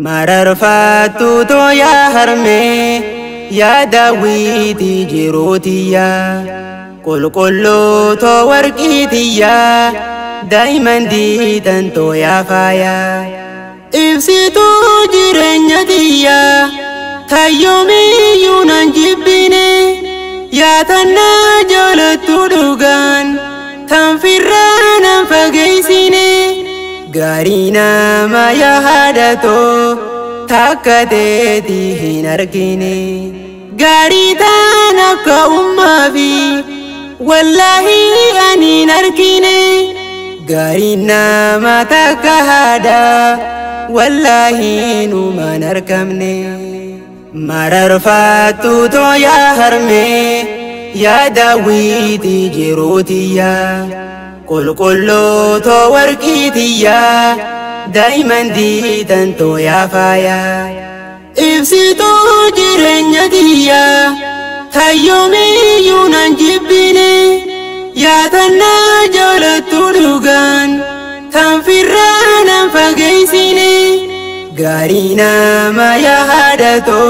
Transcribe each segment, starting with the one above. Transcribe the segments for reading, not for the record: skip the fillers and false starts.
mararfattu to ya harme ya dawiti jirotiya qulqullu to warqitiya daiman diitan to ya faya ibsitu jireenyatiya tayyoomiyyuu nan jibbine yaa tanna jaalattu dhugaan tan firraa nan fageessine gaarii nama yaadato takka teeti hin argine gaarii taan akka ummaafi wallaahi ani hin argine gaarii nama takka haada wallaahi numan argamne mararfattu to yaa harme yaa daawwiti jirotiya qulqullu to warqitiya daiman diitan to ya faya ibsitu jireenyatiya tayyoomiyyuu nan jibbine yaa tanna jaalattu dhugaan tan firraa nan fageessine gaarii nama yaadato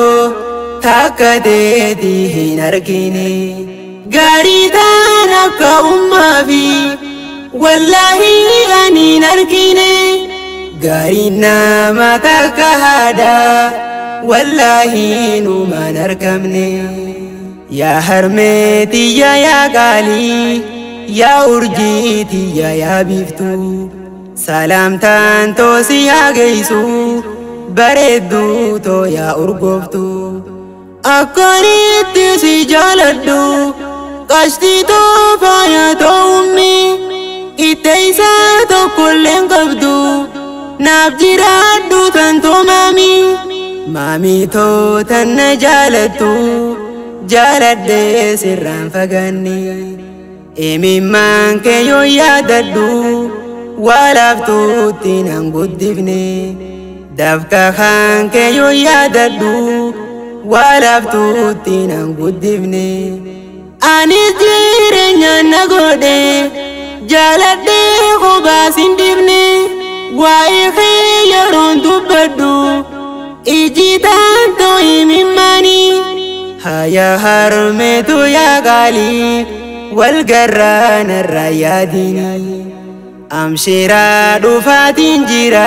takka teeti hin argine gaarii taan akka ummaafi wallaahi ani hin argine gaarii nama takka haada wallaahi numan argamne yaa harmeetiyya yaa qaalii yaa urjiitiyya yaa biiftu salaamtaan toosi yaa geessu bareedduu to yaa urgooftu akkanitti si jaaladhu qashtii too faaya too ummi itteeysa tokkolleen qabdu naaf jiraadhu tan too maamii too tan na jaalattu jaaladhee sirraan fagaanne imimmaan kee yoo yaadadhu waa laaftuutti nan guddifne dafka kan kee yoo yaadadhu waa laaftuutti nan guddifne anis jireenya na godhe jaaladhee qobaas hin dhibne waa'ee kee yeroon dubbadhu iji taantoo imimmaani haya harmeetu yaa qaalii wal garraa narraa yaadini amshiraa dhufaatiin jira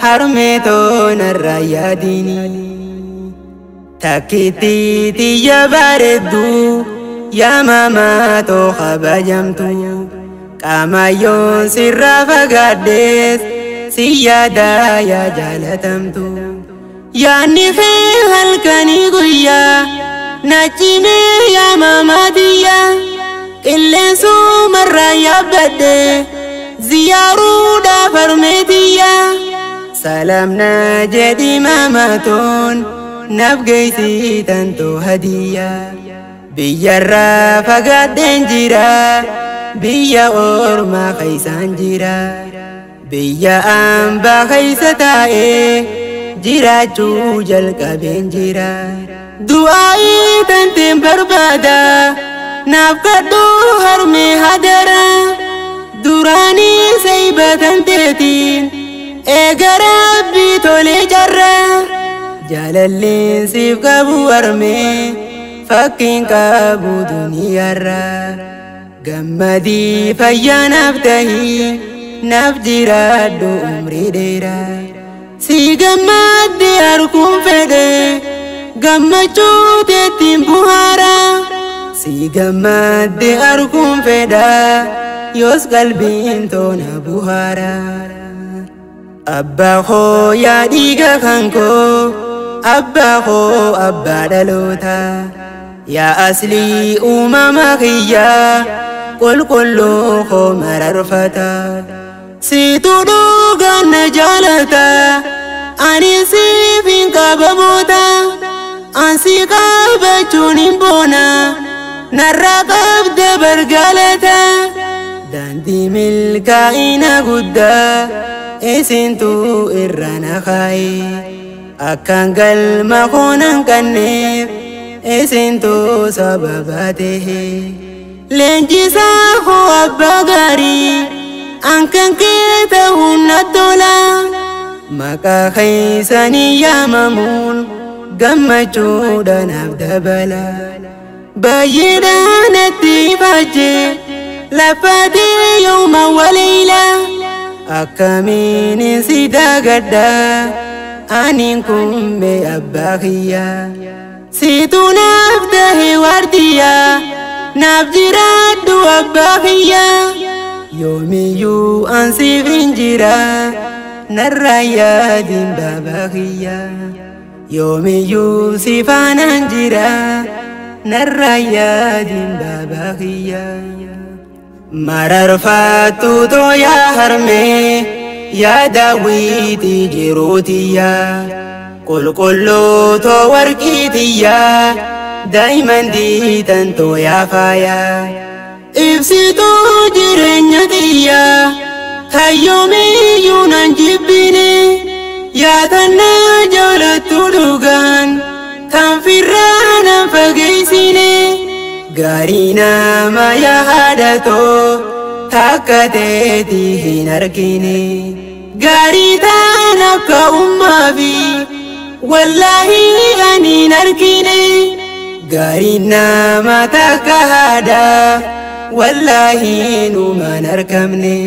harmeetoo narraa yaadini takkitti tiyya bareeddu yaa maamaatoo kabajamtu qaamaayyoon sirraa fagaadhees si yaadaa yaa jaalatamtu yaanni kee halkanii guyyaa na cimee yaa maamaatiyya qilleensumarraa yaabbadhe ziyaaruudhaaf harmeetiyya salaam na jedhi maamaatoon naaf geessitan too hadiyya biyyarraa fagaadheen jira biyya ormaa keeysaan jira biyya ambaa keeysa taa'ee jiraachuu jalqabeen jira du'aa'ii tanteen barbaada naaf kadhu harmee hadara duraanii sayba tanteetiin eega rabbii tolee jarra jaalalleen siif qabu harmee fakkiin qabu duniyaarra gammadii fayyaa naaf tahii naaf jiraadhu umrii dheeraa si gammadde harkuun fedhe gammachuu teettiin buhaara si gammadde harkuun fedha yoos qalbiin toona buhaara abbaa koo yaa dhiiga kan koo abbaa koo abbaa dhaloota yaa aslii uumama kiyyaa qulqulluu koo mararfata siitu dhugaan na jaalata ani siif hin qabamoota ansi qabachuun hin boona narraa qabda bargaalata daandii milkaa'ina guddaa isintu irra na kaaye akkaan galma koonan kanneef isintu sababa tehe leenjisaa koo abbaa gaarii ankan kee ta'uun na tola maqaa keessanii yaamamuun gammachuudhaan abdabala baay'eedhaan natti faajjee laffatee yooma waliila akkamiin si dagadda aniin kumme abbaa kiyyaa situ naaf tahe waardiyaa naaf jiraadhu abbaa kiyyaa yoomiyyuu ansiif hin jira narraa yaadin baabaa kiyyaa yoomiyyuu si faanaan jira narraa yaadin baabaa kiyyaa mararfaattu tooyaa harmee yaa daawwitii jiruutiyyaa qulqulluu too warqiitiyyaa daa'iman diitan tooyaa faayaa ibsituu jireenya tiyyaa tayyoomiyyuu nan jibbine yaadannaa jaalattu dhugaan tan firraa nan fageessine gaarii nama yaadattoo takka teetii hin argine gaarii taan akka ummaafi wallaahi ani hin argine gaarii nama takka haadha wallaahi numan argamne.